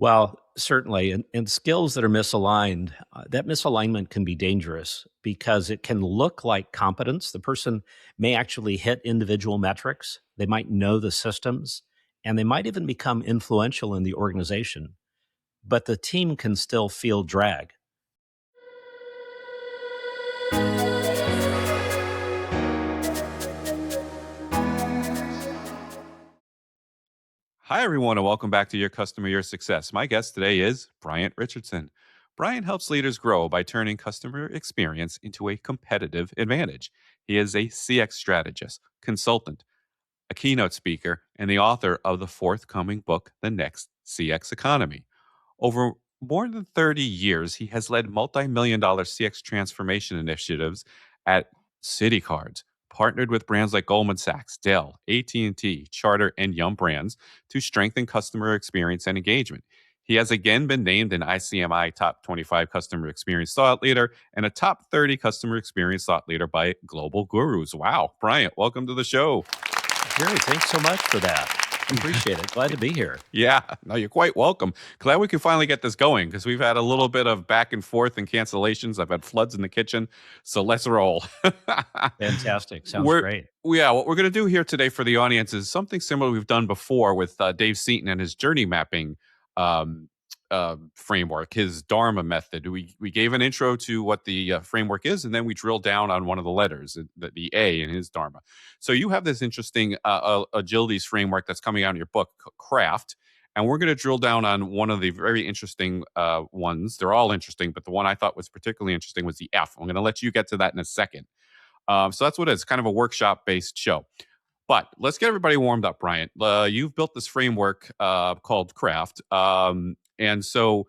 Well, certainly, and skills that are misaligned, that misalignment can be dangerous because it can look like competence. The person may actually hit individual metrics, they might know the systems, and they might even become influential in the organization, but the team can still feel drag. Hi, everyone, and welcome back to Your Customer, Your Success. My guest today is Bryant Richardson. Bryant helps leaders grow by turning customer experience into a competitive advantage. He is a CX strategist, consultant, a keynote speaker, and the author of the forthcoming book, The Next CX Economy. Over more than 30 years, he has led multi-million dollar CX transformation initiatives at Citi Cards, partnered with brands like Goldman Sachs, Dell, AT&T, Charter, and Yum Brands to strengthen customer experience and engagement. He has again been named an ICMI Top 25 Customer Experience Thought Leader and a Top 30 Customer Experience Thought Leader by Global Gurus. Wow. Bryant, welcome to the show. Jerry, thanks so much for that. Appreciate it. Glad to be here. Yeah, no, you're quite welcome. Glad we could finally get this going because we've had a little bit of back and forth and cancellations. I've had floods in the kitchen, so let's roll. Fantastic. Sounds we're great. yeah, what we're going to do here today for the audience is something similar we've done before with Dave Seaton and his journey mapping um, framework, his Dharma method. We gave an intro to what the framework is, and then we drilled down on one of the letters, the A in his Dharma. So you have this interesting agilities framework that's coming out in your book, CRAFT, and we're going to drill down on one of the very interesting ones. They're all interesting, but the one I thought was particularly interesting was the F. I'm going to let you get to that in a second. So that's what it is, kind of a workshop-based show. But let's get everybody warmed up, Bryant. You've built this framework called CRAFT. And so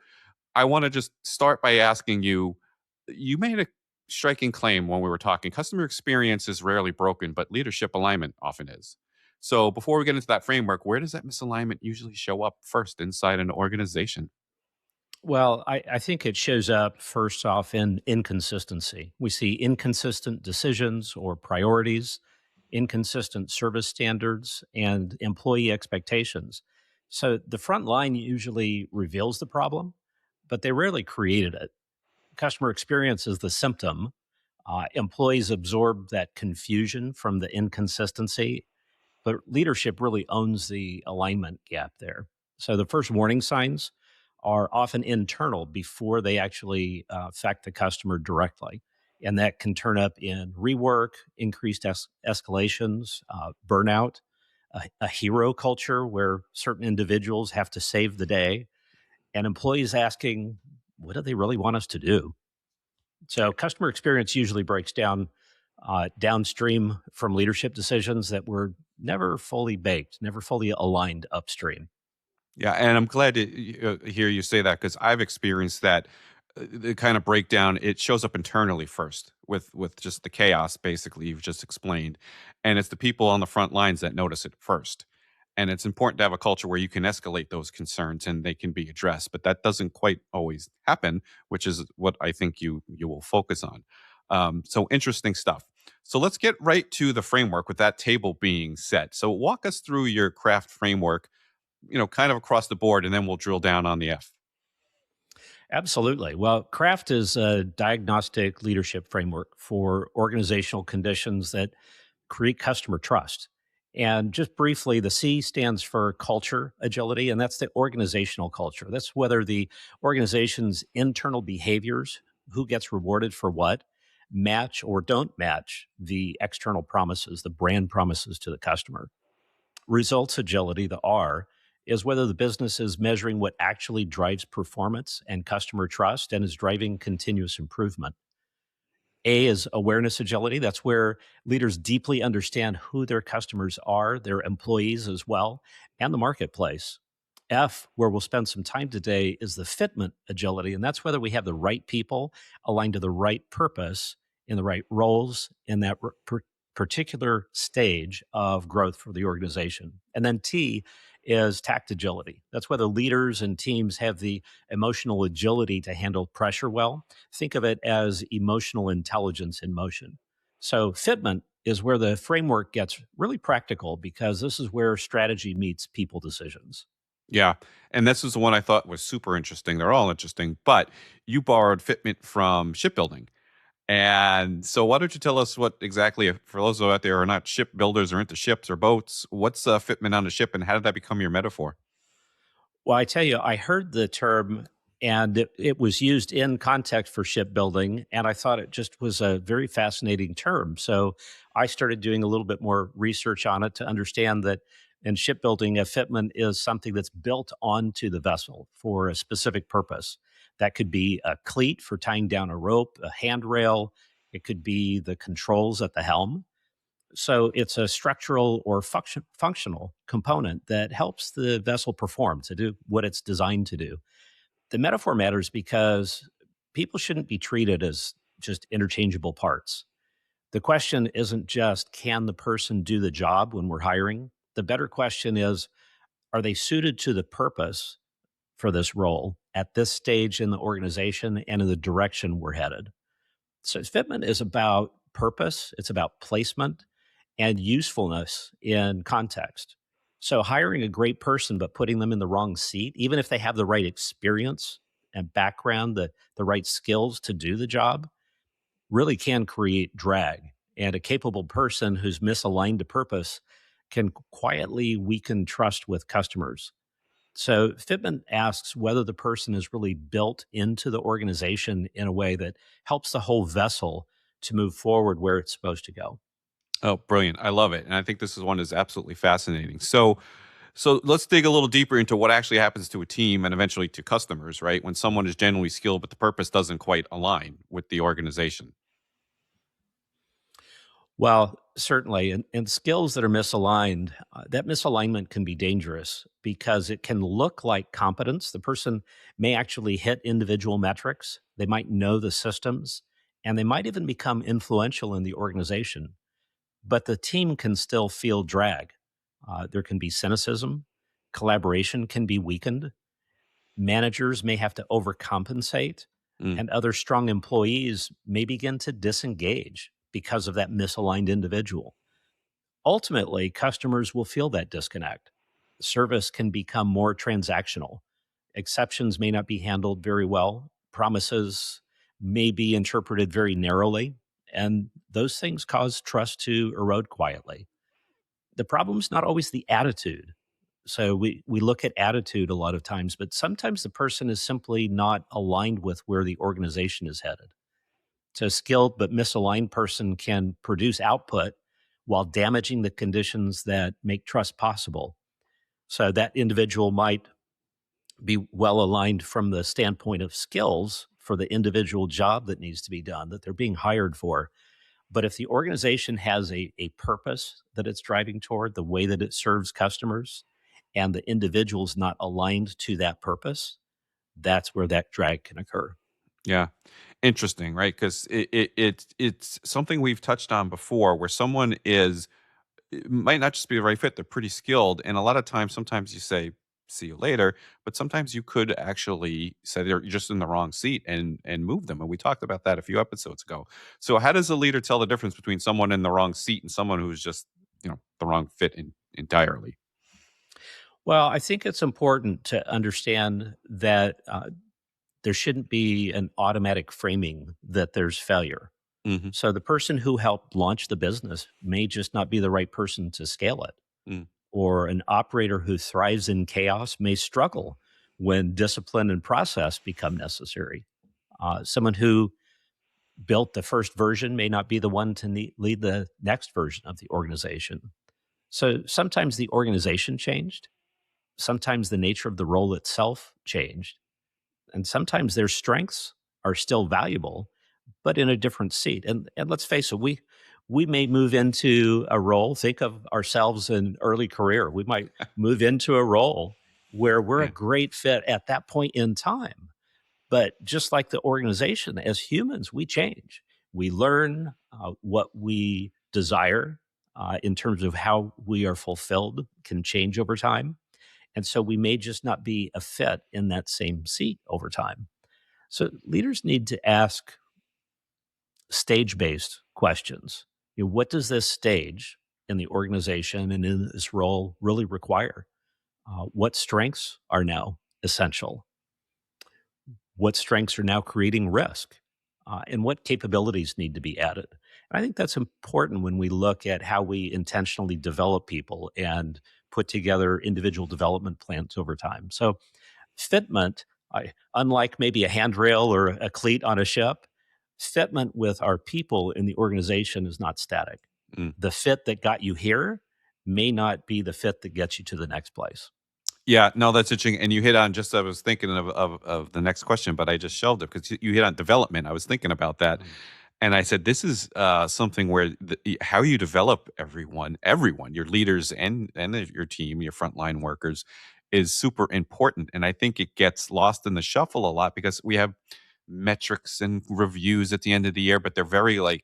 I want to just start by asking you, you made a striking claim when we were talking. Customer experience is rarely broken, but leadership alignment often is. So before we get into that framework, where does that misalignment usually show up first inside an organization? Well, I think it shows up first off in inconsistency. We see inconsistent decisions or priorities, inconsistent service standards, and employee expectations. So the front line usually reveals the problem, but they rarely created it. Customer experience is the symptom. Employees absorb that confusion from the inconsistency, but leadership really owns the alignment gap there. So the first warning signs are often internal before they actually affect the customer directly. And that can turn up in rework, increased escalations, burnout, a hero culture where certain individuals have to save the day, and employees asking, what do they really want us to do? So customer experience usually breaks down downstream from leadership decisions that were never fully baked, never fully aligned upstream. Yeah, and I'm glad to hear you say that because I've experienced that. The kind of breakdown, it shows up internally first with just the chaos, basically you've just explained, and it's the people on the front lines that notice it first. And it's important to have a culture where you can escalate those concerns and they can be addressed, but that doesn't quite always happen, which is what I think you will focus on. So interesting stuff. So let's get right to the framework with that table being set. So walk us through your craft framework, kind of across the board, and then we'll drill down on the F. Absolutely. Well, CRAFT is a diagnostic leadership framework for organizational conditions that create customer trust. And just briefly, the C stands for culture agility, and that's the organizational culture. That's whether the organization's internal behaviors, who gets rewarded for what, match or don't match the external promises, the brand promises to the customer. Results agility, the R, is whether the business is measuring what actually drives performance and customer trust and is driving continuous improvement. A is awareness agility. That's where leaders deeply understand who their customers are, their employees as well, and the marketplace. F, where we'll spend some time today, is the fitment agility. And that's whether we have the right people aligned to the right purpose in the right roles in that particular stage of growth for the organization. And then T is tact agility. That's whether leaders and teams have the emotional agility to handle pressure well. Think of it as emotional intelligence in motion. So, fitment is where the framework gets really practical because this is where strategy meets people decisions. Yeah. And this is the one I thought was super interesting. They're all interesting, but you borrowed Fitment from shipbuilding. And so, why don't you tell us what exactly, for those out there who are not shipbuilders or into ships or boats, what's Fitment on a ship and how did that become your metaphor? Well, I tell you, I heard the term and it was used in context for shipbuilding. And I thought it just was a very fascinating term. So I started doing a little bit more research on it to understand that in shipbuilding, a fitment is something that's built onto the vessel for a specific purpose. That could be a cleat for tying down a rope, a handrail, it could be the controls at the helm. So it's a structural or functional component that helps the vessel perform to do what it's designed to do. The metaphor matters because people shouldn't be treated as just interchangeable parts. The question isn't just can the person do the job when we're hiring? The better question is are they suited to the purpose for this role at this stage in the organization and in the direction we're headed? So fitment is about purpose, it's about placement and usefulness in context. So hiring a great person but putting them in the wrong seat, even if they have the right experience and background, the right skills to do the job, really can create drag. And a capable person who's misaligned to purpose can quietly weaken trust with customers. So Fitment asks whether the person is really built into the organization in a way that helps the whole vessel to move forward where it's supposed to go. Oh, brilliant. I love it. And I think this is one is absolutely fascinating. So let's dig a little deeper into what actually happens to a team and eventually to customers, right? When someone is genuinely skilled, but the purpose doesn't quite align with the organization. Well, certainly, and skills that are misaligned, that misalignment can be dangerous because it can look like competence. The person may actually hit individual metrics, they might know the systems, and they might even become influential in the organization, but the team can still feel drag. There can be cynicism, collaboration can be weakened, managers may have to overcompensate, Mm, and other strong employees may begin to disengage because of that misaligned individual. Ultimately, customers will feel that disconnect. Service can become more transactional. Exceptions may not be handled very well. Promises may be interpreted very narrowly. And those things cause trust to erode quietly. The problem's not always the attitude. So we look at attitude a lot of times, but sometimes the person is simply not aligned with where the organization is headed. So a skilled but misaligned person can produce output while damaging the conditions that make trust possible. So that individual might be well aligned from the standpoint of skills for the individual job that needs to be done, that they're being hired for. But if the organization has a purpose that it's driving toward, the way that it serves customers, and the individual's not aligned to that purpose, that's where that drag can occur. yeah. Interesting, right? Because it's something we've touched on before where someone is it might not just be the right fit, they're pretty skilled. And a lot of times, sometimes you say, see you later, but sometimes you could actually say they're just in the wrong seat and move them. And we talked about that a few episodes ago. So how does a leader tell the difference between someone in the wrong seat and someone who's just, the wrong fit entirely? Well, I think it's important to understand that there shouldn't be an automatic framing that there's failure. Hmm. So the person who helped launch the business may just not be the right person to scale it. Mm, Or an operator who thrives in chaos may struggle when discipline and process become necessary. Someone who built the first version may not be the one to lead the next version of the organization. So sometimes the organization changed, sometimes the nature of the role itself changed, and sometimes their strengths are still valuable, but in a different seat. And let's face it, we may move into a role. Think of ourselves in early career. We might move into a role where we're a yeah. great fit at that point in time. But just like the organization, as humans, we change. We learn what we desire in terms of how we are fulfilled can change over time. And so we may just not be a fit in that same seat over time. So leaders need to ask stage based questions. What does this stage in the organization and in this role really require? What strengths are now essential? What strengths are now creating risk? And what capabilities need to be added? And I think that's important when we look at how we intentionally develop people and put together individual development plans over time. So, fitment, unlike maybe a handrail or a cleat on a ship, fitment with our people in the organization is not static. Mm. The fit that got you here may not be the fit that gets you to the next place. Yeah, no, that's interesting. And you hit on just I was thinking of the next question, but I just shelved it because you hit on development. I was thinking about that. Mm. And I said, this is something where how you develop everyone, your leaders and your team, your frontline workers, is super important. And I think it gets lost in the shuffle a lot because we have metrics and reviews at the end of the year, but they're very like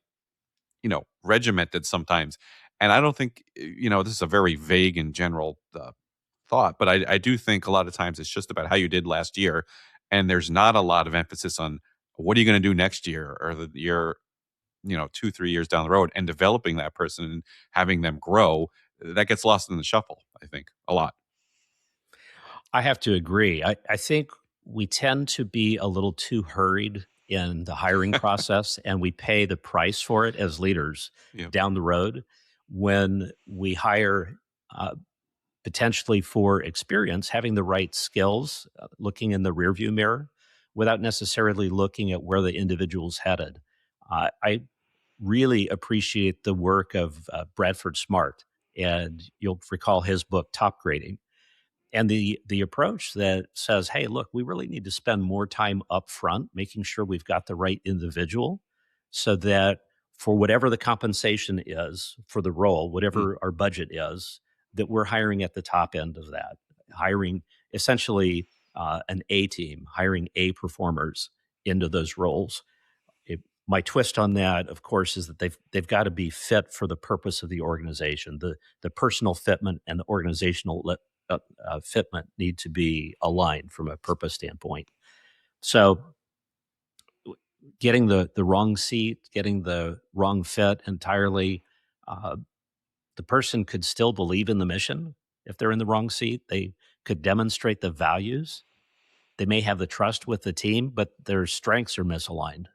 regimented sometimes. And I don't think this is a very vague and general thought, but I do think a lot of times it's just about how you did last year, and there's not a lot of emphasis on what are you going to do next year or the year 2-3 years down the road, and developing that person and having them grow. That gets lost in the shuffle, I think, a lot. I have to agree. I think we tend to be a little too hurried in the hiring process, and we pay the price for it as leaders Yeah. down the road when we hire uh, potentially for experience, having the right skills, looking in the rearview mirror without necessarily looking at where the individual's headed. I really appreciate the work of Bradford Smart, and you'll recall his book, Top Grading, and the approach that says, hey, look, we really need to spend more time up front making sure we've got the right individual, so that for whatever the compensation is for the role, Mm. whatever our budget is, that we're hiring at the top end of that, hiring essentially an A team, hiring A performers into those roles. My twist on that, of course, is that they've got to be fit for the purpose of the organization. The personal fitment and the organizational fitment need to be aligned from a purpose standpoint. So, getting the wrong seat, getting the wrong fit entirely, uh, the person could still believe in the mission if they're in the wrong seat. They could demonstrate the values. They may have the trust with the team, but their strengths are misaligned.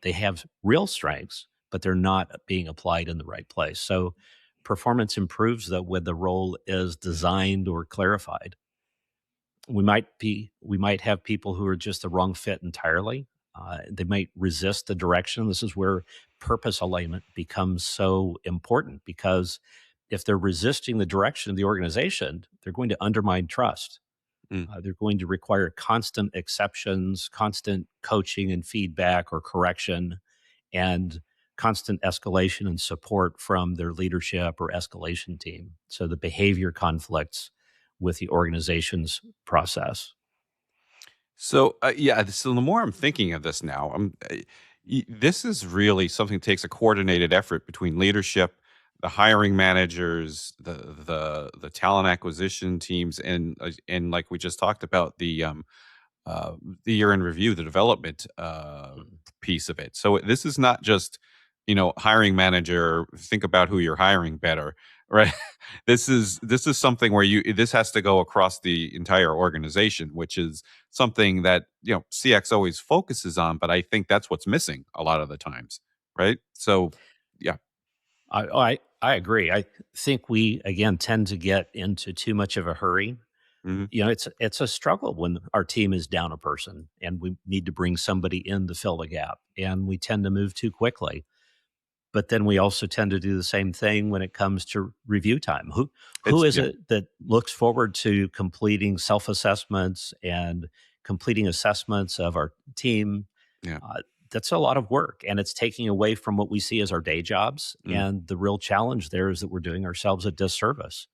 They have real strengths, but they're not being applied in the right place. So performance improves though when the role is designed or clarified. We might have people who are just the wrong fit entirely. They might resist the direction. This is where purpose alignment becomes so important, because if they're resisting the direction of the organization, they're going to undermine trust. Mm. They're going to require constant exceptions, constant coaching and feedback or correction, and constant escalation and support from their leadership or escalation team. So the behavior conflicts with the organization's process. So yeah, so the more I'm thinking of this now, this is really something that takes a coordinated effort between leadership, the hiring managers, the talent acquisition teams, and like we just talked about uh, the year in review, the development Mm. piece of it. So this is not just, hiring manager, think about who you're hiring better, right? This is something where this has to go across the entire organization, which is something that, CX always focuses on, but I think that's what's missing a lot of the times, right? So, yeah. I agree. I think we again tend to get into too much of a hurry. Hmm. It's a struggle when our team is down a person and we need to bring somebody in to fill the gap, and we tend to move too quickly. But then we also tend to do the same thing when it comes to review time. Who It's is yeah, it that looks forward to completing self-assessments and completing assessments of our team? yeah. That's a lot of work, and it's taking away from what we see as our day jobs, Mm. and the real challenge there is that we're doing ourselves a disservice.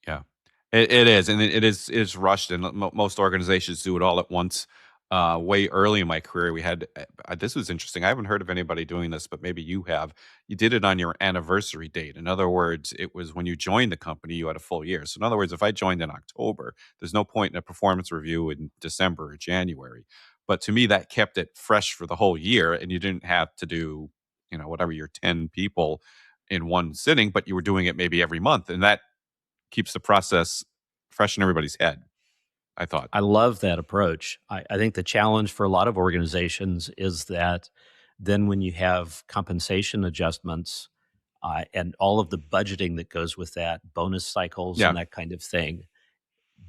Yeah, it is, and it is rushed, and most organizations do it all at once. Way early in my career, we had this was interesting. I haven't heard of anybody doing this, but maybe you have. You did it on your anniversary date. In other words, it was when you joined the company, you had a full year. So, in other words, if I joined in October, there's no point in a performance review in December or January. But to me, that kept it fresh for the whole year, and you didn't have to do, whatever your 10 people in one sitting, but you were doing it maybe every month, and that keeps the process fresh in everybody's head, I thought. I love that approach. I think the challenge for a lot of organizations is that then when you have compensation adjustments and all of the budgeting that goes with that, bonus cycles Yeah, and that kind of thing,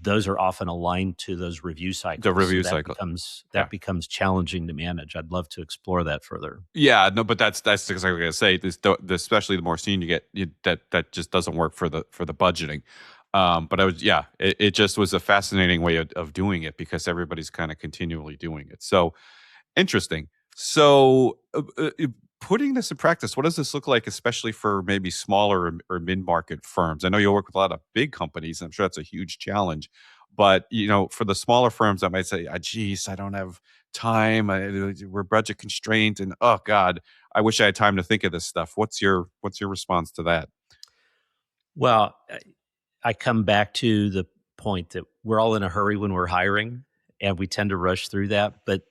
those are often aligned to those review the cycles. So review that cycle. becomes Yeah. that becomes challenging to manage. I'd love to explore that further. Yeah, no, but that's exactly what I was gonna say. Especially the more senior you get, that just doesn't work for the budgeting. But I was, yeah, it just was a fascinating way of doing it because everybody's kind of continually doing it. So interesting. So, putting this in practice, what does this look like, especially for maybe smaller or mid-market firms? I know you work with a lot of big companies, and I'm sure that's a huge challenge. But for the smaller firms that might say, "Geez, I don't have time. We're budget constrained, and oh God, I wish I had time to think of this stuff." What's your response to that? Well, I come back to the point that we're all in a hurry when we're hiring, and we tend to rush through that. But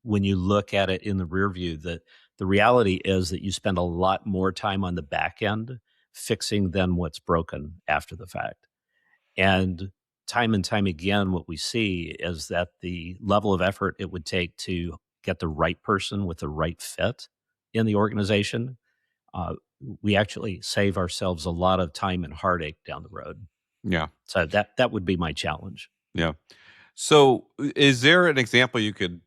when you look at it in the rear view, the reality is that you spend a lot more time on the back end fixing than what's broken after the fact. And time again, what we see is that the level of effort it would take to get the right person with the right fit in the organization, uh, we actually save ourselves a lot of time and heartache down the road. Yeah, So that would be my challenge. yeah. So, is there an example you could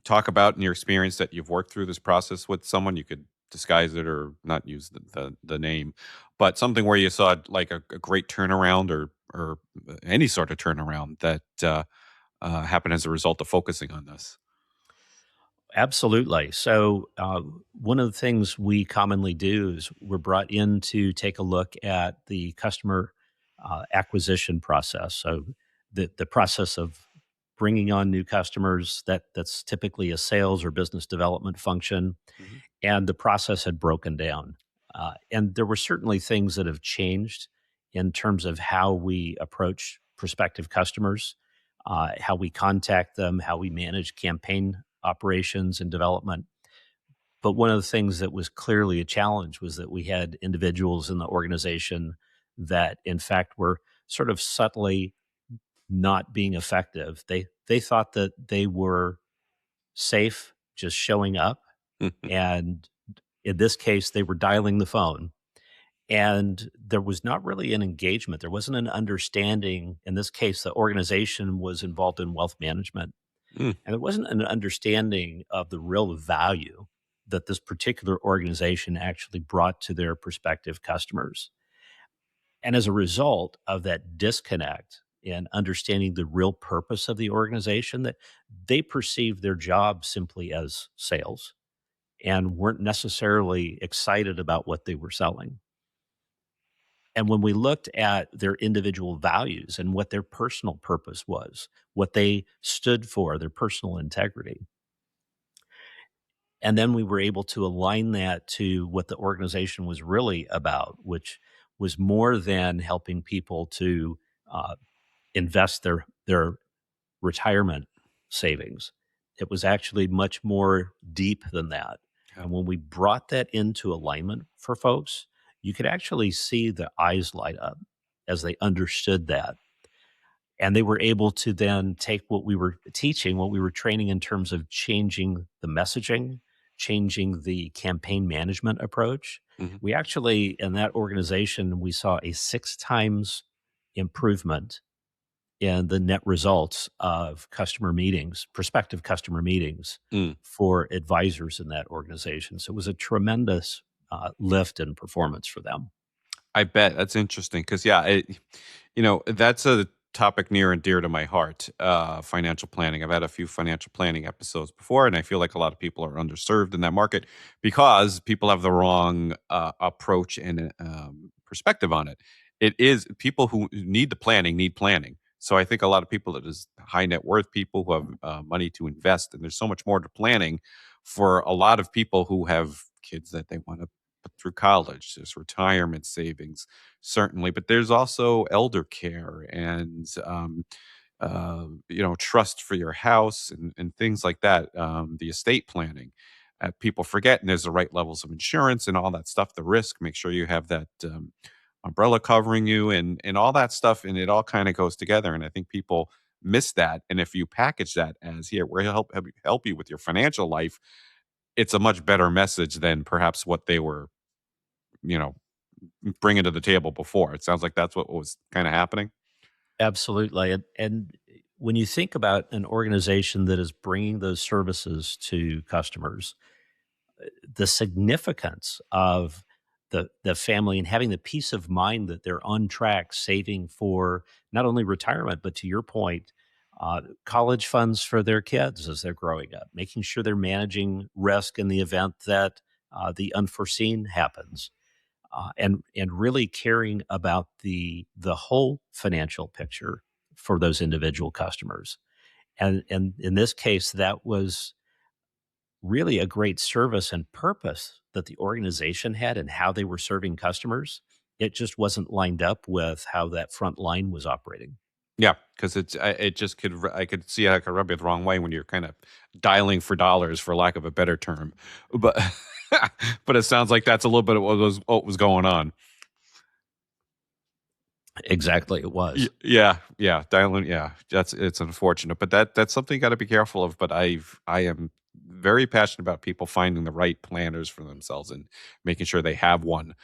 talk about in your experience that you've worked through this process with someone? You could disguise it or not use the name, but something where you saw like a great turnaround or any sort of turnaround that happened as a result of focusing on this. Absolutely. So, one of the things we commonly do is we're brought in to take a look at the customer acquisition process. So, the process of bringing on new customers, that's typically a sales or business development function, Mhm. and the process had broken down. And there were certainly things that have changed in terms of how we approach prospective customers, how we contact them, how we manage campaign operations and development. But one of the things that was clearly a challenge was that we had individuals in the organization that, in fact, were sort of subtly not being effective. They thought that they were safe just showing up, and in this case, they were dialing the phone, and there was not really an engagement. There wasn't an understanding. In this case, the organization was involved in wealth management, Mm, and there wasn't an understanding of the real value that this particular organization actually brought to their prospective customers. And as a result of that disconnect in understanding the real purpose of the organization, that they perceived their job simply as sales and weren't necessarily excited about what they were selling. And when we looked at their individual values and what their personal purpose was, what they stood for, their personal integrity, and then we were able to align that to what the organization was really about, which was more than helping people to uh, invest their retirement savings. It was actually much more deep than that. yeah. And when we brought that into alignment for folks, you could actually see the eyes light up as they understood that. And they were able to then take what we were teaching, what we were training in terms of changing the messaging, changing the campaign management approach. Mhm. We actually, in that organization, we saw a 6 times improvement in the net results of customer meetings, prospective customer meetings Mm. for advisors in that organization. So it was a tremendous lift in performance for them. I bet that's interesting because yeah, that's a topic near and dear to my heart. Financial planning. I've had a few financial planning episodes before, and I feel like a lot of people are underserved in that market because people have the wrong approach and perspective on it. It is people who need the planning need planning. So I think a lot of people that is high net worth people who have money to invest, and there's so much more to planning for a lot of people who have kids that they want to put through college. There's retirement savings, certainly, but there's also elder care and trust for your house and things like that. The estate planning. People forget, and there's the right levels of insurance and all that stuff. The risk. Make sure you have that. umbrella covering you, and all that stuff, and it all kind of goes together. And I think people miss that. And if you package that as, here, we're help you with your financial life, it's a much better message than perhaps what they were, you know, bringing to the table before. It sounds like that's what was kind of happening. Absolutely. And when you think about an organization that is bringing those services to customers, the significance of the family and having the peace of mind that they're on track saving for not only retirement, but to your point, college funds for their kids as they're growing up, making sure they're managing risk in the event that the unforeseen happens, and really caring about the whole financial picture for those individual customers. And in this case, that was really a great service and purpose that the organization had and how they were serving customers. It just wasn't lined up with how that front line was operating. Yeah, because it just I could see how it could rub you the wrong way when you're kind of dialing for dollars, for lack of a better term. But but it sounds like that's a little bit of what was going on. Exactly, it was. Yeah, yeah, dialing. Yeah, it's unfortunate, but that's something you got to be careful of. But I am very passionate about people finding the right planners for themselves and making sure they have one.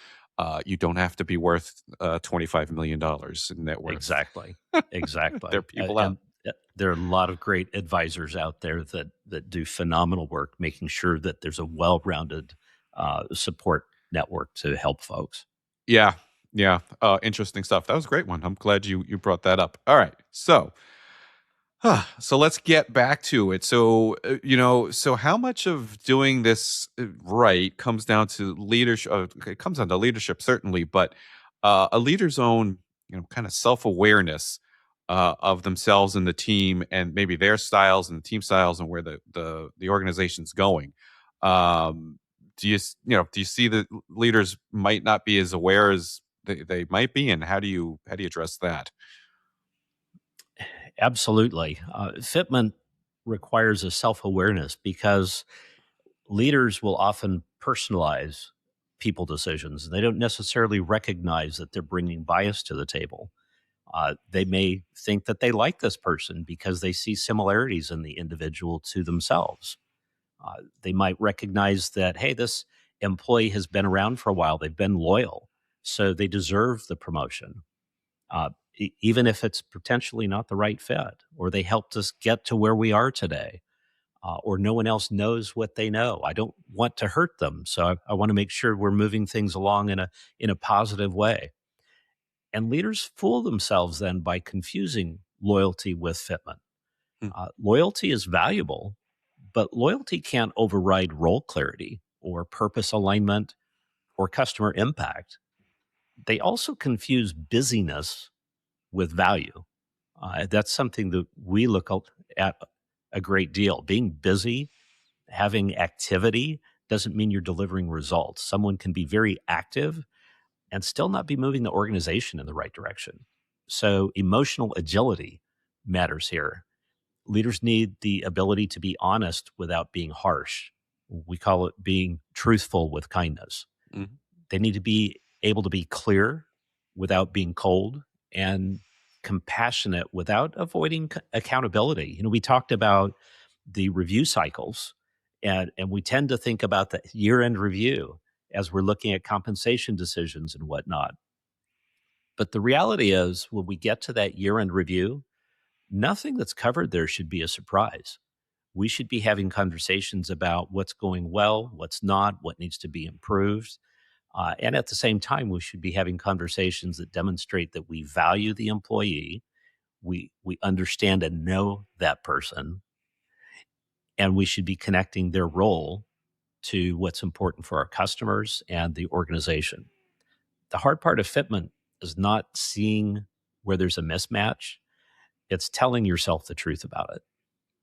You don't have to be worth $25 million in net worth. Exactly. There are Exactly. people out. And there are a lot of great advisors out there that do phenomenal work making sure that there's a well-rounded support network to help folks. Yeah, yeah, interesting stuff. That was a great one. I'm glad you brought that up. All right, so so let's get back to it. So, so how much of doing this right comes down to leadership? It comes down to leadership, certainly, but a leader's own, kind of self awareness of themselves and the team, and maybe their styles and the team styles, and where the organization's going. Um, do you see that leaders might not be as aware as they might be, and how do you address that? Absolutely. Fitment requires a self awareness because leaders will often personalize people decisions. They don't necessarily recognize that they're bringing bias to the table. They may think that they like this person because they see similarities in the individual to themselves. They might recognize that, hey, this employee has been around for a while, they've been loyal, so they deserve the promotion, even if it's potentially not the right fit, or they helped us get to where we are today. Or no one else knows what they know. I don't want to hurt them, so I want to make sure we're moving things along in a positive way. And leaders fool themselves then by confusing loyalty with fitment. Hmm. Loyalty is valuable, but loyalty can't override role clarity or purpose alignment or customer impact. They also confuse busyness with value. That's something that we look at a great deal. Being busy, having activity doesn't mean you're delivering results. Someone can be very active and still not be moving the organization in the right direction. So, emotional agility matters here. Leaders need the ability to be honest without being harsh. We call it being truthful with kindness. Mhm. They need to be able to be clear without being cold, and compassionate without avoiding accountability. We talked about the review cycles, and we tend to think about the year end review as we're looking at compensation decisions and whatnot. But the reality is, when we get to that year end review, nothing that's covered there should be a surprise. We should be having conversations about what's going well, what's not, what needs to be improved. And at the same time, we should be having conversations that demonstrate that we value the employee, we understand and know that person, and we should be connecting their role to what's important for our customers and the organization. The hard part of fitment is not seeing where there's a mismatch. It's telling yourself the truth about it.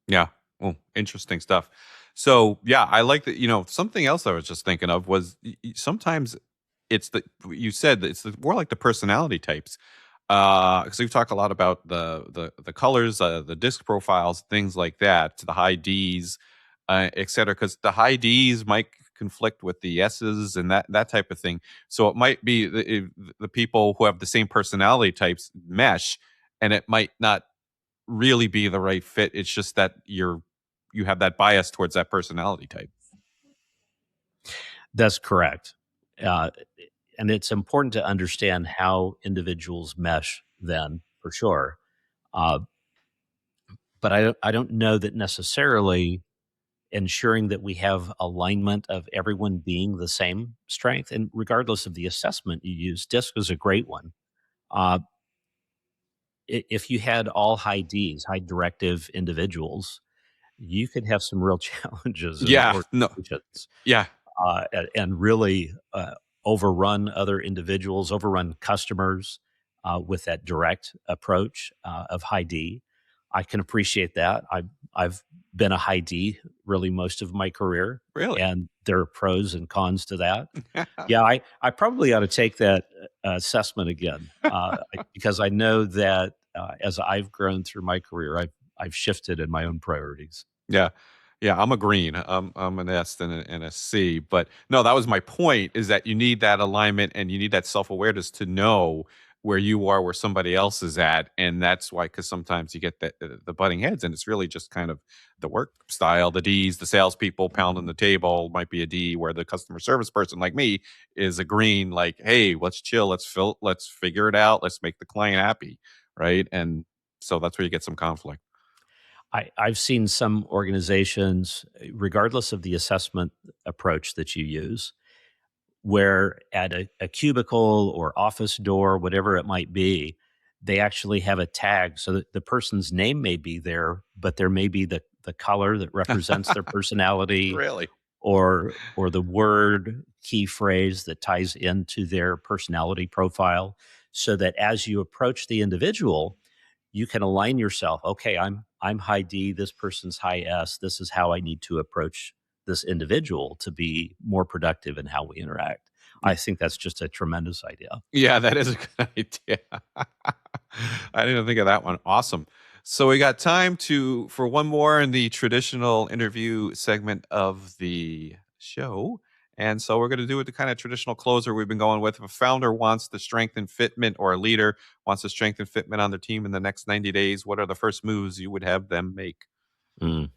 Yeah. Well, interesting stuff. So, yeah, I like that. Something else I was just thinking of was, sometimes it's you said that more like the personality types. Because we've talked a lot about the colors, the disc profiles, things like that, the high Ds, et cetera. Because the high Ds might conflict with the S's and that type of thing. So it might be the people who have the same personality types mesh, and it might not really be the right fit. It's just that you have that bias towards that personality type. That's correct. Uh, and it's important to understand how individuals mesh then, for sure. Uh, but I don't know that necessarily ensuring that we have alignment of everyone being the same strength. And regardless of the assessment you use, DISC is a great one. Uh, if you had all high Ds, high directive individuals, you could have some real challenges in Yeah, no, organizations, yeah, and really overrun other individuals, overrun customers with that direct approach of high D. I can appreciate that. I've been a high D really most of my career, really. and there are pros and cons to that. Yeah, I probably ought to take that assessment again because I know that as I've grown through my career, I've shifted in my own priorities. Yeah. Yeah, I'm a green. I'm an S and a C. But no, that was my point, is that you need that alignment and you need that self-awareness to know where you are, where somebody else is at. And that's why, because sometimes you get the butting heads, and it's really just kind of the work style, the D's, the salespeople pounding the table might be a D, where the customer service person like me is a green, like, hey, let's chill, let's figure it out, let's make the client happy. Right. And so that's where you get some conflict. I've seen some organizations, regardless of the assessment approach that you use, where at a cubicle or office door, whatever it might be, they actually have a tag so that the person's name may be there, but there may be the color that represents their personality Really? or the word key phrase that ties into their personality profile so that as you approach the individual you can align yourself. Okay, I'm high D, this person's high S, this is how I need to approach this individual to be more productive in how we interact. I think that's just a tremendous idea. Yeah, that is a good idea. I didn't think of that one. Awesome. So we got time for one more in the traditional interview segment of the show. And so we're going to do it the kind of traditional closer we've been going with. If a founder wants to strengthen fitment, or a leader wants to strengthen fitment on their team in the next 90 days, what are the first moves you would have them make? Mm.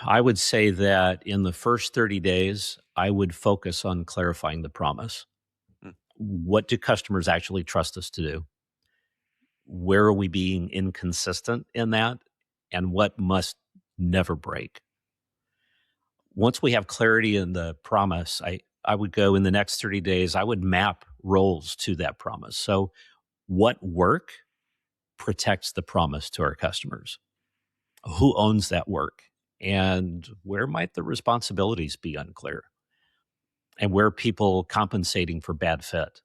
I would say that in the first 30 days, I would focus on clarifying the promise. Mm. What do customers actually trust us to do? Where are we being inconsistent in that? And what must never break? Once we have clarity in the promise, I would go in the next 30 days, I would map roles to that promise. So, what work protects the promise to our customers? Who owns that work? And where might the responsibilities be unclear? And where are people compensating for bad fit?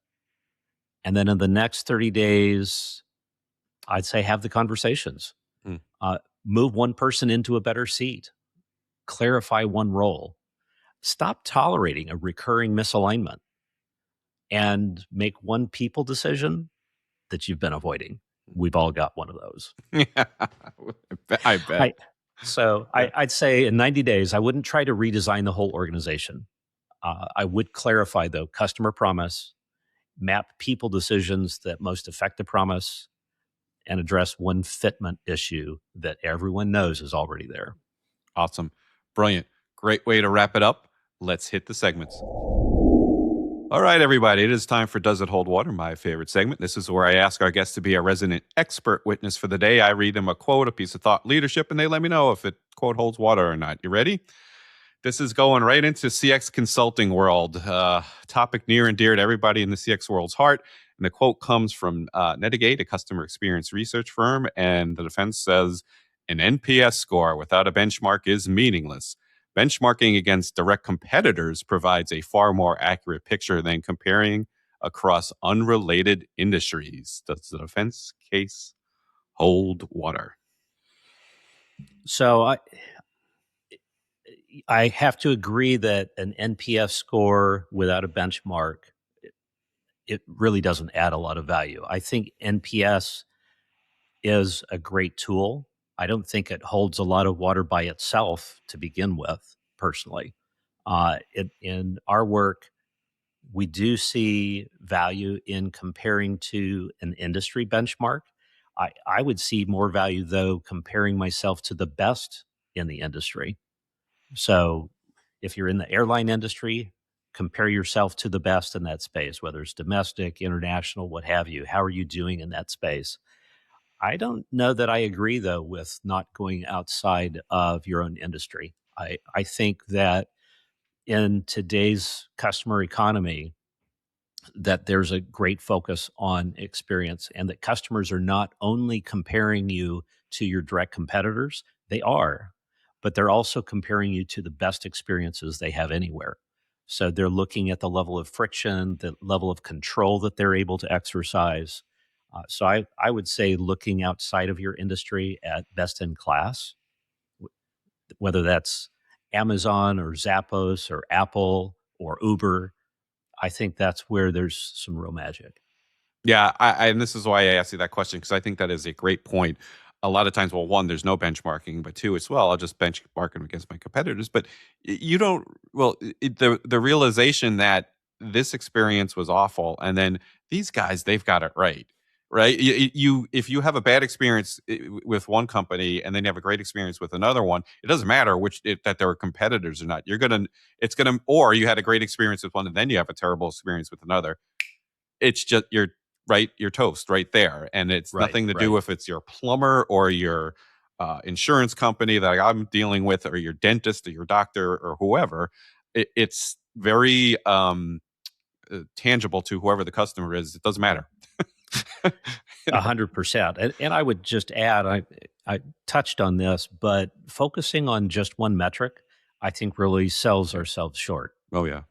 And then in the next 30 days, I'd say have the conversations. Mm. Move one person into a better seat, clarify one role, stop tolerating a recurring misalignment, and make one people decision that you've been avoiding. We've all got one of those. Yeah, I bet. I, so Yeah. I'd say in 90 days, I wouldn't try to redesign the whole organization. I would clarify, though, customer promise, map people decisions that most affect the promise, and address one fitment issue that everyone knows is already there. Awesome. Brilliant. Great way to wrap it up. Let's hit the segments. All right, everybody. It is time for Does It Hold Water, my favorite segment. This is where I ask our guests to be a resident expert witness for the day. I read them a quote, a piece of thought leadership, and they let me know if it, quote, holds water or not. You ready? This is going right into CX consulting world, topic near and dear to everybody in the CX world's heart. And the quote comes from Netigate, a customer experience research firm. And the defense says, an NPS score without a benchmark is meaningless. Benchmarking against direct competitors provides a far more accurate picture than comparing across unrelated industries. Does the defense case hold water? So I have to agree that an NPS score without a benchmark, it really doesn't add a lot of value. I think NPS is a great tool. I don't think it holds a lot of water by itself to begin with, personally. In our work, we do see value in comparing to an industry benchmark. I would see more value, though, comparing myself to the best in the industry. So if you're in the airline industry, compare yourself to the best in that space, whether it's domestic, international, what have you. How are you doing in that space? I don't know that I agree, though, with not going outside of your own industry. I think that in today's customer economy, that there's a great focus on experience and that customers are not only comparing you to your direct competitors, they are, but they're also comparing you to the best experiences they have anywhere. So they're looking at the level of friction, the level of control that they're able to exercise. So I would say looking outside of your industry at best in class, whether that's Amazon or Zappos or Apple or Uber, I think that's where there's some real magic. Yeah, and this is why I asked you that question because I think that is a great point. A lot of times, well, one, there's no benchmarking, but two, it's well, I'll just benchmark them against my competitors. But you don't. Well, the realization that this experience was awful, and then these guys, they've got it right, right? You if you have a bad experience with one company and then you have a great experience with another one, it doesn't matter that they're competitors or not. It's gonna, or you had a great experience with one and then you have a terrible experience with another. It's just you're toast right there, and it's Right, nothing to do right. if it's your plumber or your insurance company that I'm dealing with, or your dentist or your doctor or whoever. It's very tangible to whoever the customer is. It doesn't matter. you know? 100%. And I would just add, I touched on this, but focusing on just one metric, I think really sells ourselves short. Oh yeah.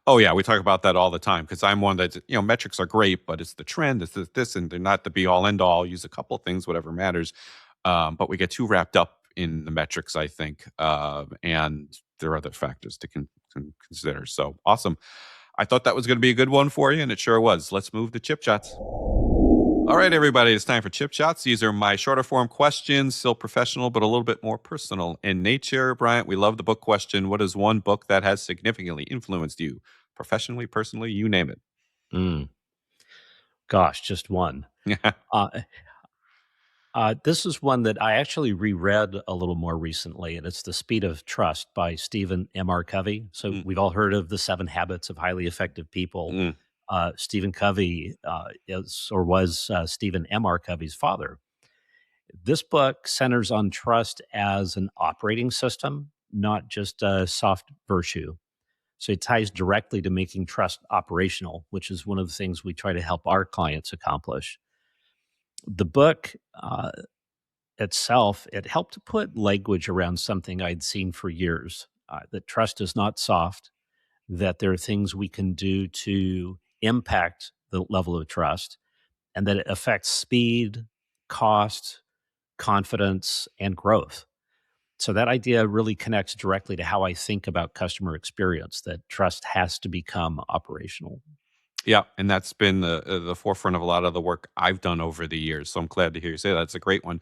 Oh yeah, we talk about that all the time because I'm one that metrics are great, but it's the trend, it's this, and they're not the be all end all. I'll use a couple of things, whatever matters, but we get too wrapped up in the metrics, I think, and there are other factors to consider. So awesome! I thought that was going to be a good one for you, and it sure was. Let's move to chip chats. All right, everybody, it's time for Chip Shots. These are my shorter form questions, still professional, but a little bit more personal in nature. Bryant, we love the book question. What is one book that has significantly influenced you? Professionally, personally, you name it. Mm, gosh, just one. Uh, this is one that I actually reread a little more recently, and it's The Speed of Trust by Stephen M.R. Covey. So Mm, we've all heard of the 7 Habits of Highly Effective People. mm. Stephen Covey is or was Stephen M.R. Covey's father. This book centers on trust as an operating system, not just a soft virtue. So it ties directly to making trust operational, which is one of the things we try to help our clients accomplish. The book itself, it helped to put language around something I'd seen for years, that trust is not soft, that there are things we can do to impact the level of trust, and that it affects speed, cost, confidence, and growth. So that idea really connects directly to how I think about customer experience, that trust has to become operational. Yeah, and that's been the forefront of a lot of the work I've done over the years. So I'm glad to hear you say that. It's a great one.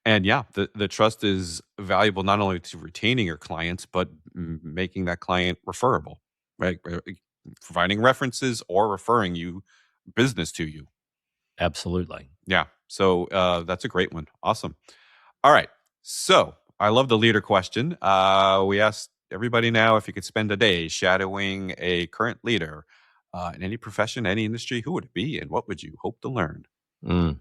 And yeah, the trust is valuable not only to retaining your clients, but making that client referable, right? Providing references or referring you business to you. Absolutely. Yeah. So that's a great one. Awesome. All right. So I love the leader question. We asked everybody now if you could spend a day shadowing a current leader in any profession, any industry, who would it be and what would you hope to learn? Mm.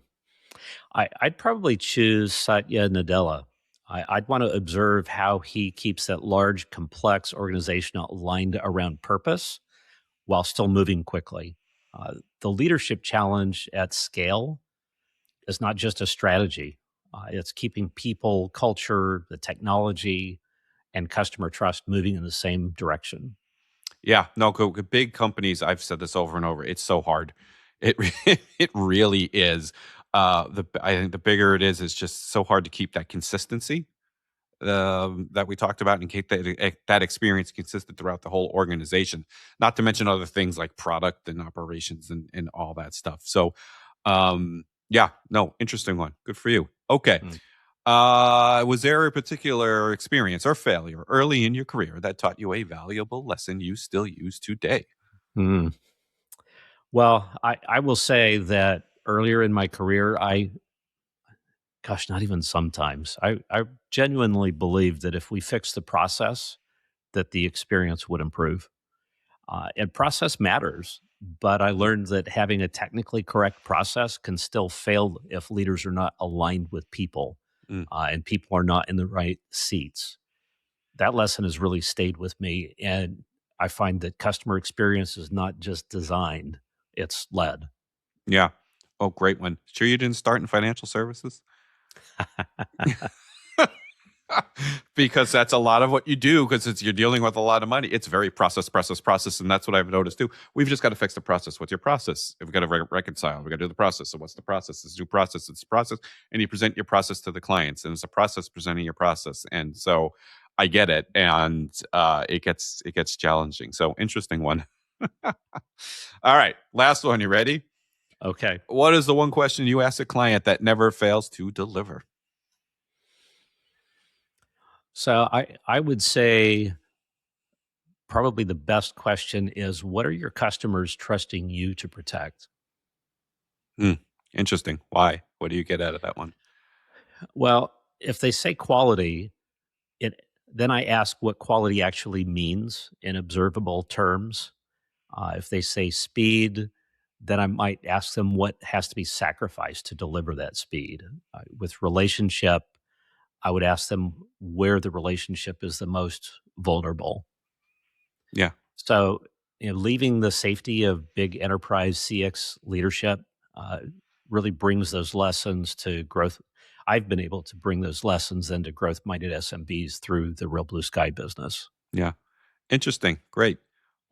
I'd probably choose Satya Nadella. I'd want to observe how he keeps that large, complex organization aligned around purpose while still moving quickly. The leadership challenge at scale is not just a strategy, it's keeping people, culture, the technology, and customer trust moving in the same direction. Yeah, no, big companies. I've said this over and over. It's so hard. It really is. I think the bigger it is, it's just so hard to keep that consistency that we talked about and keep that experience consistent throughout the whole organization. Not to mention other things like product and operations and all that stuff. So, yeah, no, interesting one. Good for you. Okay, Mm. Was there a particular experience or failure early in your career that taught you a valuable lesson you still use today? Hmm. Well, I will say that earlier in my career, gosh, not even sometimes, I genuinely believed that if we fixed the process, that the experience would improve. And process matters, but I learned that having a technically correct process can still fail if leaders are not aligned with people Mm, and people are not in the right seats. That lesson has really stayed with me. And I find that customer experience is not just designed, it's led. yeah. Oh, great one. Sure you didn't start in financial services? Because that's a lot of what you do because it's you're dealing with a lot of money. It's very process, process, process, and that's what I've noticed too. We've just got to fix the process. What's your process? We've got to reconcile. We've got to do the process. So what's the process? It's due process. It's process, and you present your process to the clients, and it's a process presenting your process. And so I get it, and it gets challenging. So interesting one. All right, last one. You ready? Okay. What is the one question you ask a client that never fails to deliver? So I would say probably the best question is, what are your customers trusting you to protect? Hmm. Interesting. Why? What do you get out of that one? Well, if they say quality, then I ask what quality actually means in observable terms. If they say speed, then I might ask them what has to be sacrificed to deliver that speed. With relationship, I would ask them where the relationship is the most vulnerable. Yeah. So, leaving the safety of big enterprise CX leadership uh, really brings those lessons to growth. I've been able to bring those lessons into growth minded SMBs through the Real Blue Sky business. Yeah. Interesting. Great.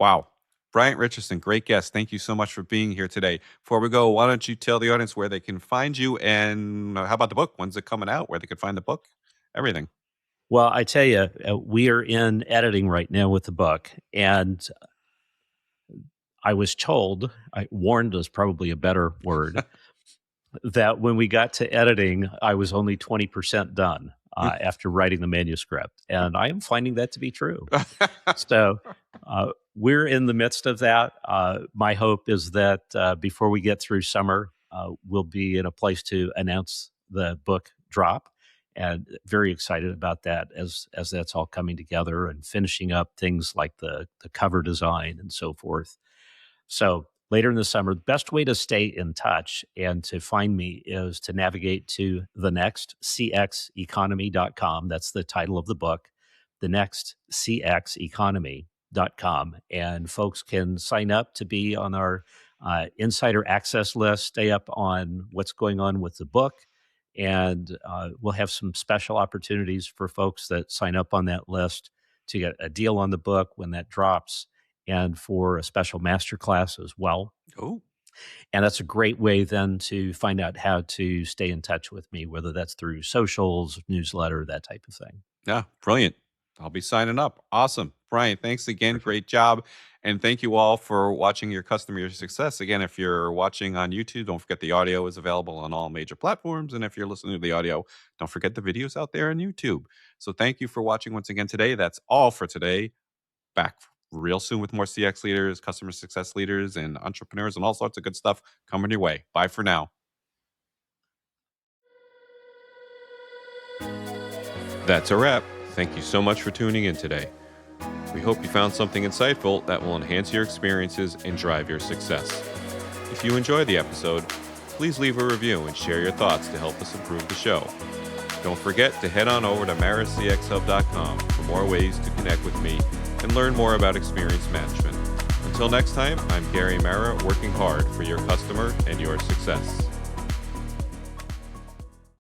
Wow. Bryant Richardson, great guest. Thank you so much for being here today. Before we go, why don't you tell the audience where they can find you and how about the book? When's it coming out? Where they can find the book? Everything. Well, I tell you, we are in editing right now with the book, and I was told, I warned is probably a better word, that when we got to editing, I was only 20% done after writing the manuscript. And I am finding that to be true. So we're in the midst of that. My hope is that before we get through summer, we'll be in a place to announce the book drop. And very excited about that as that's all coming together and finishing up things like the cover design and so forth. So later in the summer, the best way to stay in touch and to find me is to navigate to the next cxeconomy.com. That's the title of the book, the next cxeconomy.com. And folks can sign up to be on our insider access list, stay up on what's going on with the book. And we'll have some special opportunities for folks that sign up on that list to get a deal on the book when that drops and for a special masterclass as well. Oh, And that's a great way then to find out how to stay in touch with me, whether that's through socials, newsletter, that type of thing. yeah. Brilliant. I'll be signing up. Awesome. Brian, thanks again. Terrific. Great job. And thank you all for watching your customer success. Again, if you're watching on YouTube, don't forget the audio is available on all major platforms. And if you're listening to the audio, don't forget the videos out there on YouTube. So thank you for watching once again today. That's all for today. Back real soon with more CX leaders, customer success leaders, and entrepreneurs, and all sorts of good stuff coming your way. Bye for now. That's a wrap. Thank you so much for tuning in today. We hope you found something insightful that will enhance your experiences and drive your success. If you enjoyed the episode, please leave a review and share your thoughts to help us improve the show. Don't forget to head on over to marracxhub.com for more ways to connect with me and learn more about experience management. Until next time, I'm Gary Marra, working hard for your customer and your success.